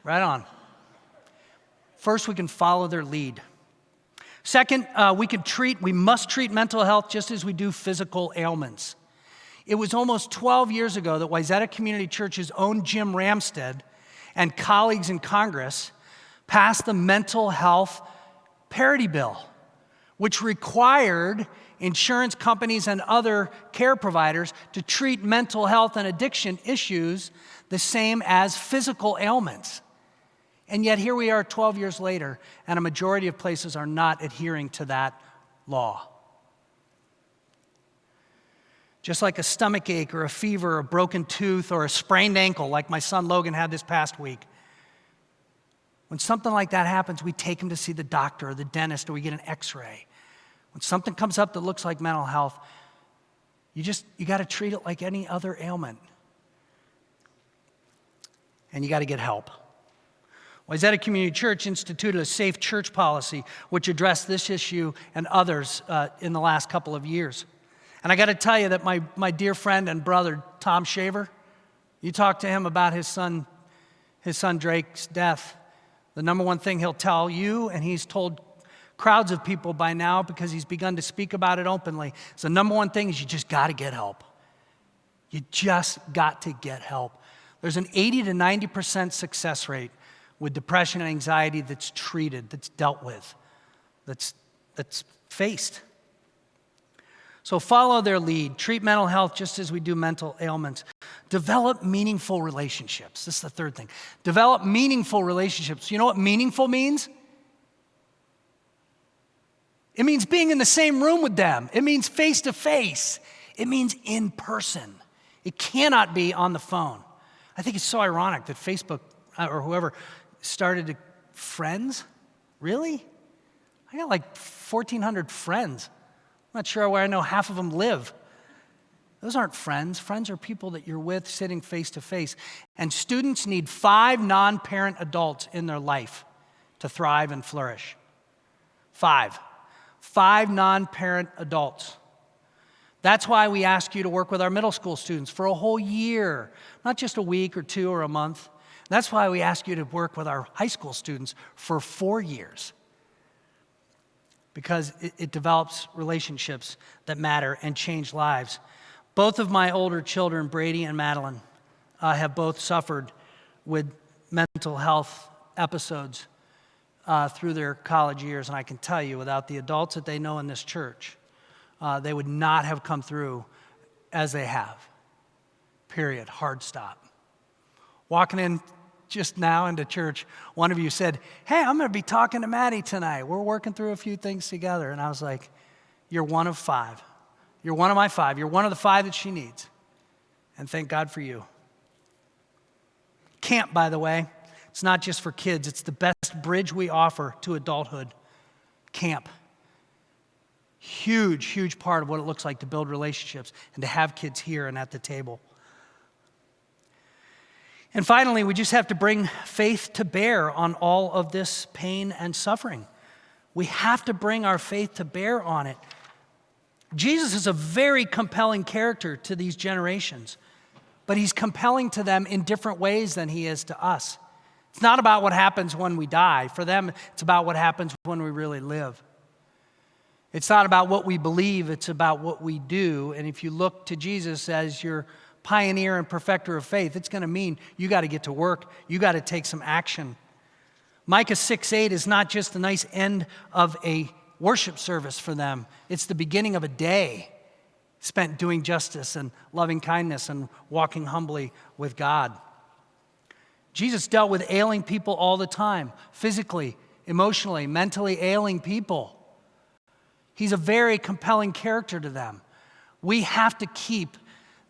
Right on. First, we can follow their lead. Second, we must treat mental health just as we do physical ailments. It was almost 12 years ago that Wayzata Community Church's own Jim Ramstead and colleagues in Congress passed the Mental Health Parity Bill, which required insurance companies and other care providers to treat mental health and addiction issues the same as physical ailments. And yet here we are 12 years later, and a majority of places are not adhering to that law. Just like a stomach ache or a fever or a broken tooth or a sprained ankle like my son Logan had this past week. When something like that happens, we take him to see the doctor or the dentist, or we get an x-ray. When something comes up that looks like mental health, you got to treat it like any other ailment. And you got to get help. Wayzata Community Church instituted a safe church policy which addressed this issue and others in the last couple of years. And I got to tell you that my dear friend and brother, Tom Shaver, you talk to him about his son Drake's death. The number one thing he'll tell you, and he's told crowds of people by now because he's begun to speak about it openly, is the number one thing is you just got to get help. You just got to get help. There's an 80 to 90% success rate with depression and anxiety that's treated, that's dealt with, that's faced. So follow their lead. Treat mental health just as we do mental ailments. Develop meaningful relationships. This is the third thing. Develop meaningful relationships. You know what meaningful means? It means being in the same room with them. It means face to face. It means in person. It cannot be on the phone. I think it's so ironic that Facebook or whoever started Friends. Really? I got like 1,400 friends. I'm not sure where I know half of them live. Those aren't friends. Friends are people that you're with sitting face to face. And students need 5 non-parent adults in their life to thrive and flourish. 5 non-parent adults. That's why we ask you to work with our middle school students for a whole year, not just a week or 2 or a month. That's why we ask you to work with our high school students for 4 years. Because it develops relationships that matter and change lives. Both of my older children, Brady and Madeline, have both suffered with mental health episodes through their college years, and I can tell you, without the adults that they know in this church, they would not have come through as they have. Period. Hard stop. Walking in just now into church, one of you said, "Hey, I'm going to be talking to Maddie tonight. We're working through a few things together." And I was like, "You're one of 5. You're one of my 5. You're one of the 5 that she needs." And thank God for you. Camp, by the way, it's not just for kids. It's the best bridge we offer to adulthood. Camp. Huge, huge part of what it looks like to build relationships and to have kids here and at the table. And finally, we just have to bring faith to bear on all of this pain and suffering. We have to bring our faith to bear on it. Jesus is a very compelling character to these generations, but he's compelling to them in different ways than he is to us. It's not about what happens when we die. For them, it's about what happens when we really live. It's not about what we believe, it's about what we do. And if you look to Jesus as your pioneer and perfecter of faith, it's going to mean you got to get to work. You got to take some action. Micah 6:8 is not just the nice end of a worship service for them. It's the beginning of a day spent doing justice and loving kindness and walking humbly with God. Jesus dealt with ailing people all the time, physically, emotionally, mentally ailing people. He's a very compelling character to them. We have to keep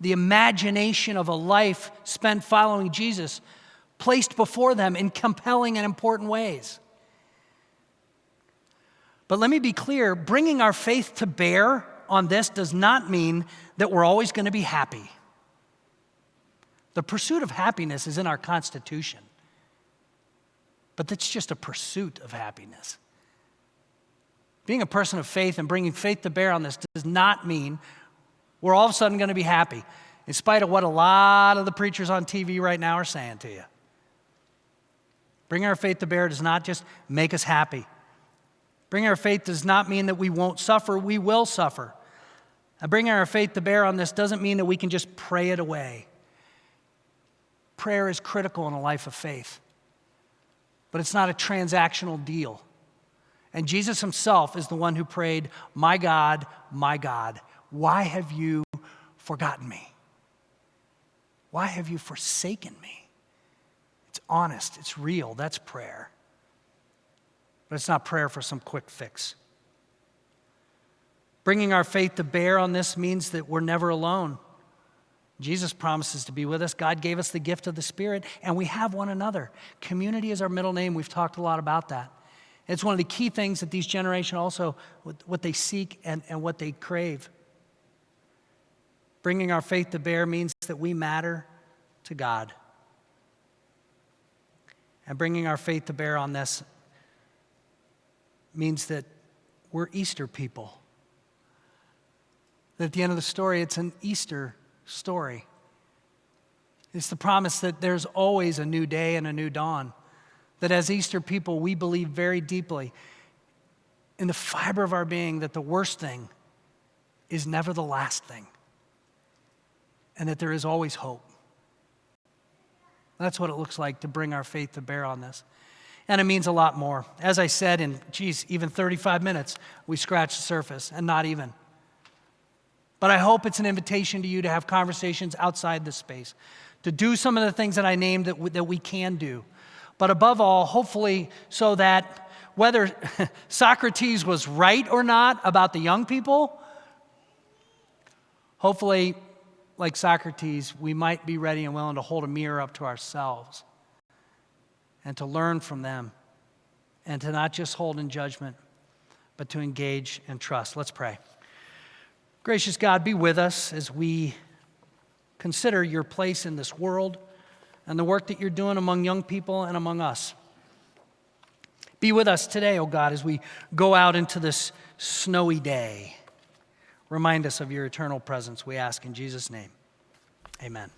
the imagination of a life spent following Jesus placed before them in compelling and important ways. But let me be clear, bringing our faith to bear on this does not mean that we're always going to be happy. The pursuit of happiness is in our Constitution, but that's just a pursuit of happiness. Being a person of faith and bringing faith to bear on this does not mean we're all of a sudden going to be happy, in spite of what a lot of the preachers on TV right now are saying to you. Bringing our faith to bear does not just make us happy. Bringing our faith does not mean that we won't suffer. We will suffer. And bringing our faith to bear on this doesn't mean that we can just pray it away. Prayer is critical in a life of faith, but it's not a transactional deal. And Jesus himself is the one who prayed, my God, why have you forgotten me? Why have you forsaken me?" It's honest, it's real, that's prayer. But it's not prayer for some quick fix. Bringing our faith to bear on this means that we're never alone. Jesus promises to be with us. God gave us the gift of the Spirit, and we have one another. Community is our middle name. We've talked a lot about that. It's one of the key things that these generations also, what they seek and what they crave. Bringing our faith to bear means that we matter to God. And bringing our faith to bear on this means that we're Easter people. That at the end of the story, it's an Easter story. It's the promise that there's always a new day and a new dawn. That as Easter people, we believe very deeply in the fiber of our being that the worst thing is never the last thing. And that there is always hope. That's what it looks like to bring our faith to bear on this. And it means a lot more. As I said, in, even 35 minutes, we scratched the surface, and not even. But I hope it's an invitation to you to have conversations outside this space, to do some of the things that I named that we can do. But above all, hopefully, so that whether Socrates was right or not about the young people, hopefully, like Socrates, we might be ready and willing to hold a mirror up to ourselves and to learn from them and to not just hold in judgment, but to engage and trust. Let's pray. Gracious God, be with us as we consider your place in this world and the work that you're doing among young people and among us. Be with us today, oh God, as we go out into this snowy day. Remind us of your eternal presence, we ask in Jesus' name. Amen.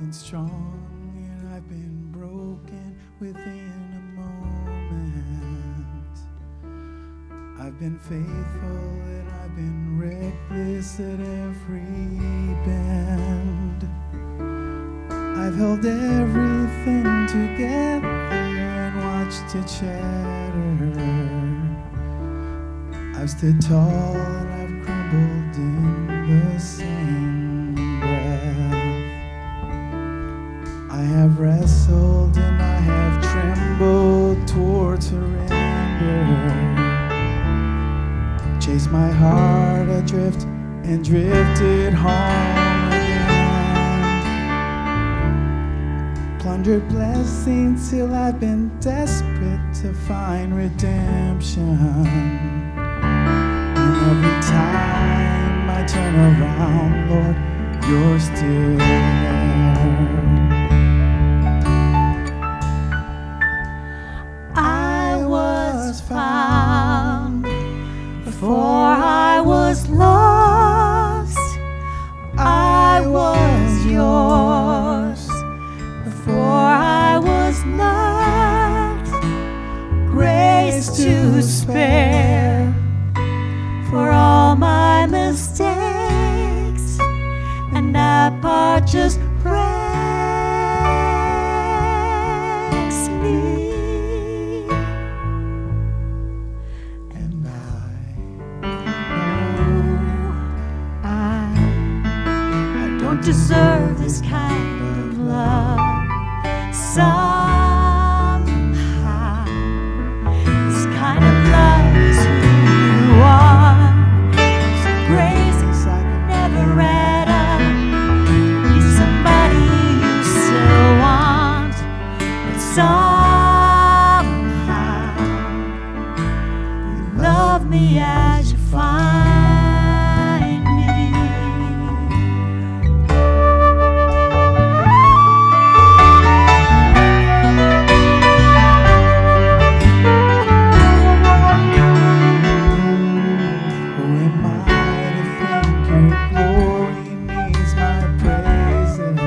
been strong and I've been broken within a moment. I've been faithful and I've been reckless at every bend. I've held everything together and watched it shatter. I've stood tall and I've crumbled in the same breath. I have wrestled and I have trembled toward surrender. Chased my heart adrift and drifted home again. Plundered blessings till I've been desperate to find redemption. And every time I turn around, Lord, you're still there. I was found before I was lost. I was yours before I was not. Grace to spare for all my mistakes, and that part just breaks me. And I I don't deserve this kind of love. Somehow, this kind of love is who you are. So grace I could never add up. Be somebody you still want, but somehow you love me as you find me. Who am I to think your glory needs my praises?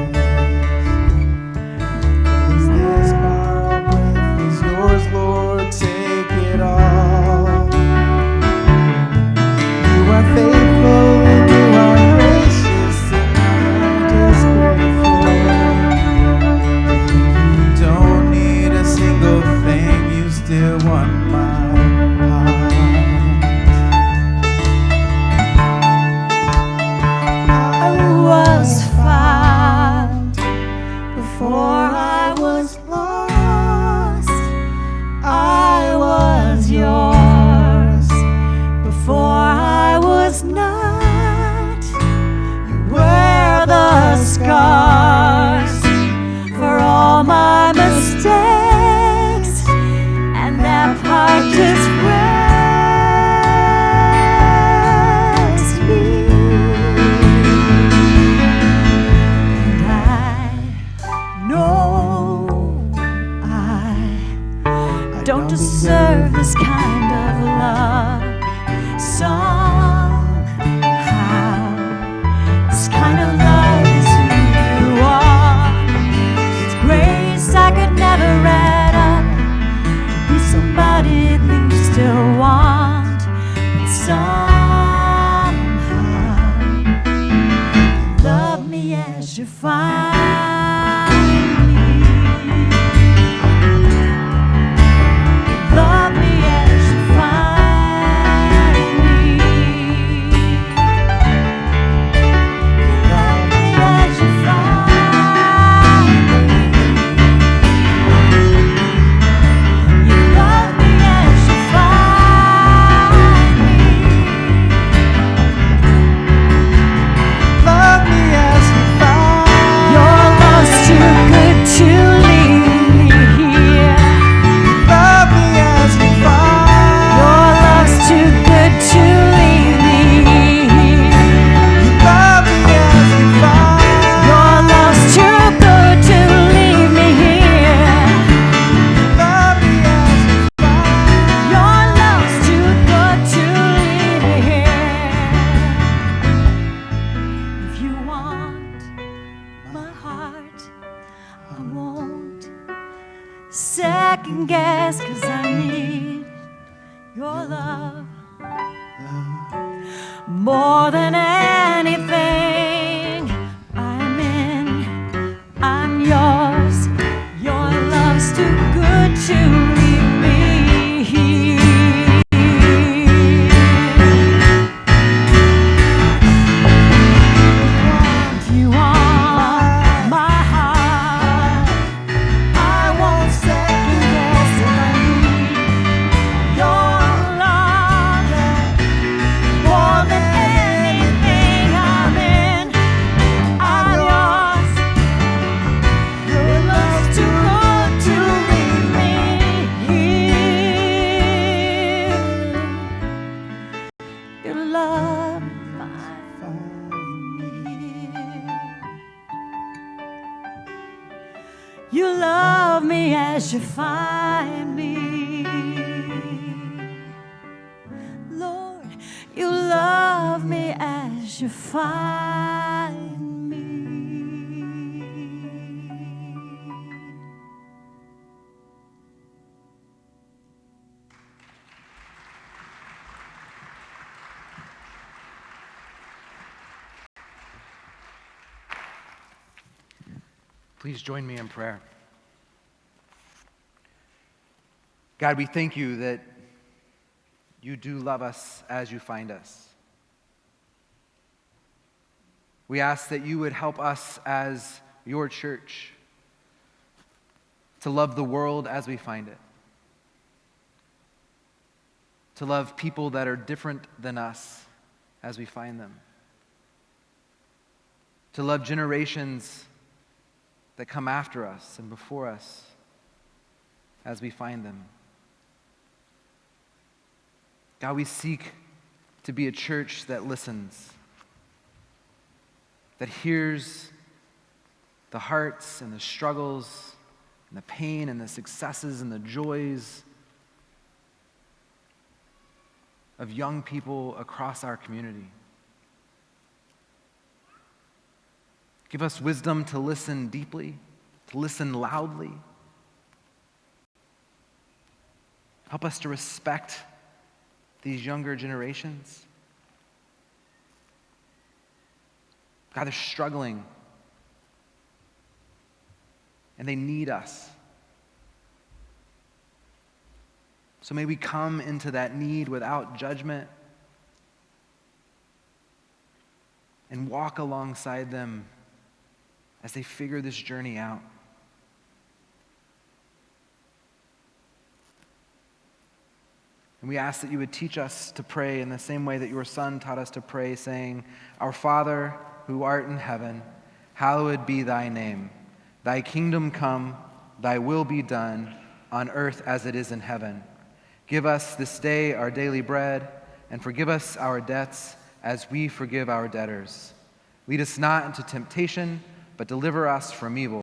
Is this borrowed breath is yours, Lord? Take it all. You are faithful and you are gracious, and I am just grateful. You don't need a single thing, you still want my heart. I was found before I was lost. I was yours before I was not. You wear the scars for all my mistakes, and that part just breaks me. And I know I don't deserve this kind of love. Somehow, this kind of love is who you are. It's grace I could never add up. Be somebody that you still want, but somehow you love me as you find me. You love me as you second guess, 'cause I need your love more than anything. I'm in, I'm yours. Your love's too good to leave me here. You want my heart. I won't second guess if I need your love more than anything. I'm in, I'm yours. Your love's too good to leave me here. Your love find me here. You love me as you find me, Lord. You love me as you find me. Please join me in prayer. God, we thank you that you do love us as you find us. We ask that you would help us as your church to love the world as we find it, to love people that are different than us as we find them, to love generations that come after us and before us as we find them. God, we seek to be a church that listens, that hears the hearts and the struggles and the pain and the successes and the joys of young people across our community. Give us wisdom to listen deeply, to listen loudly. Help us to respect these younger generations. God, they're struggling, and they need us. So may we come into that need without judgment and walk alongside them as they figure this journey out. And we ask that you would teach us to pray in the same way that your Son taught us to pray, saying, "Our Father, who art in heaven, hallowed be thy name. Thy kingdom come, thy will be done, on earth as it is in heaven. Give us this day our daily bread, and forgive us our debts as we forgive our debtors. Lead us not into temptation, but deliver us from evil.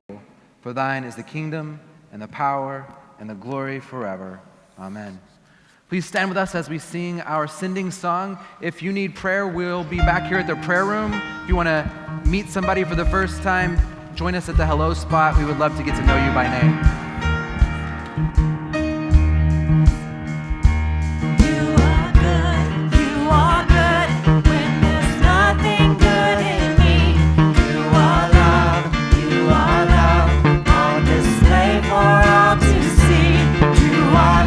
For thine is the kingdom, and the power, and the glory forever. Amen." Please stand with us as we sing our sending song. If you need prayer, we'll be back here at the prayer room. If you want to meet somebody for the first time, join us at the hello spot. We would love to get to know you by name. You are good when there's nothing good in me. You are love on display for all to see. You are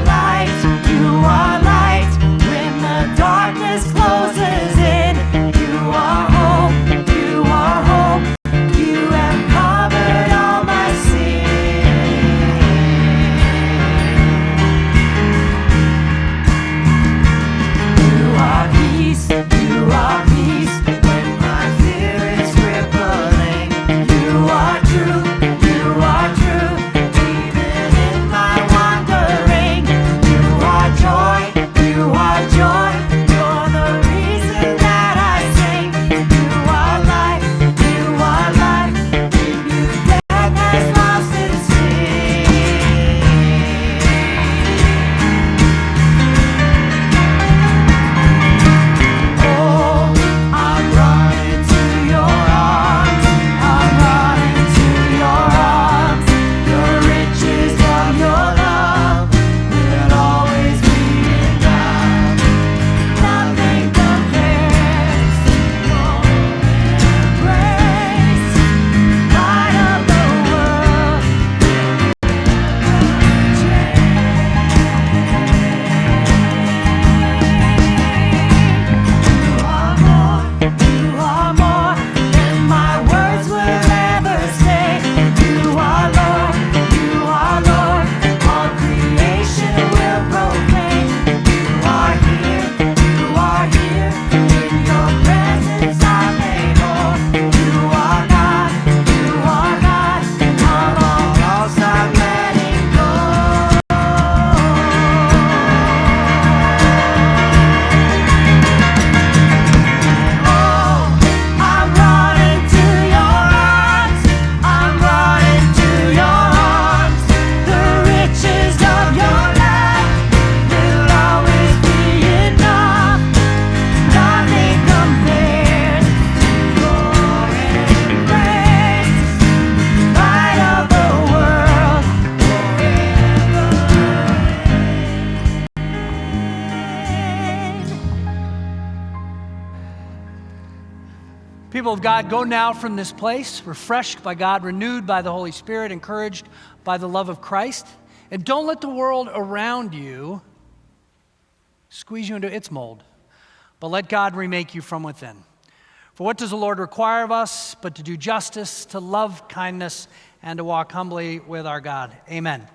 light when the darkness closes in. You are hope, you have covered all my sin. people of God, go now from this place, refreshed by God, renewed by the Holy Spirit, encouraged by the love of Christ. And don't let the world around you squeeze you into its mold, but let God remake you from within. For what does the Lord require of us but to do justice, to love kindness, and to walk humbly with our God? Amen.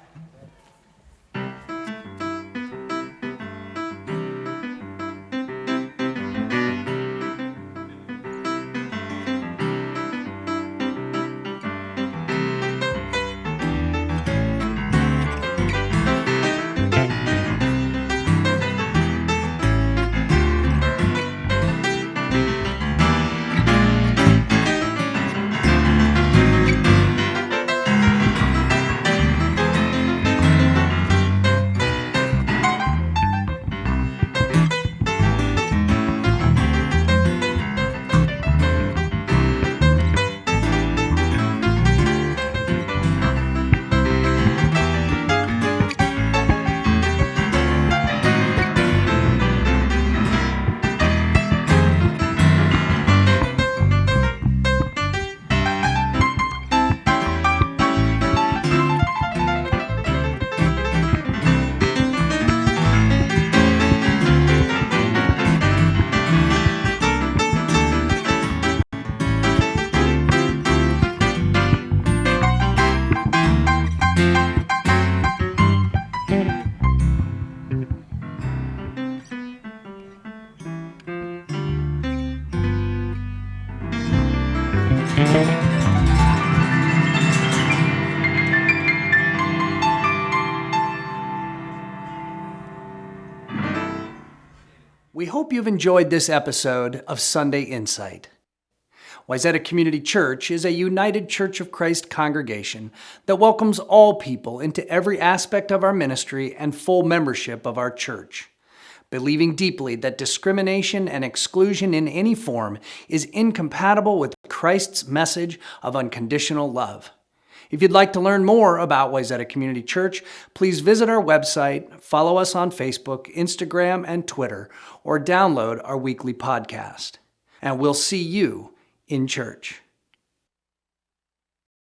We hope you've enjoyed this episode of Sunday Insight. Wayzata Community Church is a United Church of Christ congregation that welcomes all people into every aspect of our ministry and full membership of our church, believing deeply that discrimination and exclusion in any form is incompatible with Christ's message of unconditional love. If you'd like to learn more about Wayzata Community Church, please visit our website, follow us on Facebook, Instagram, and Twitter, or download our weekly podcast. And we'll see you in church.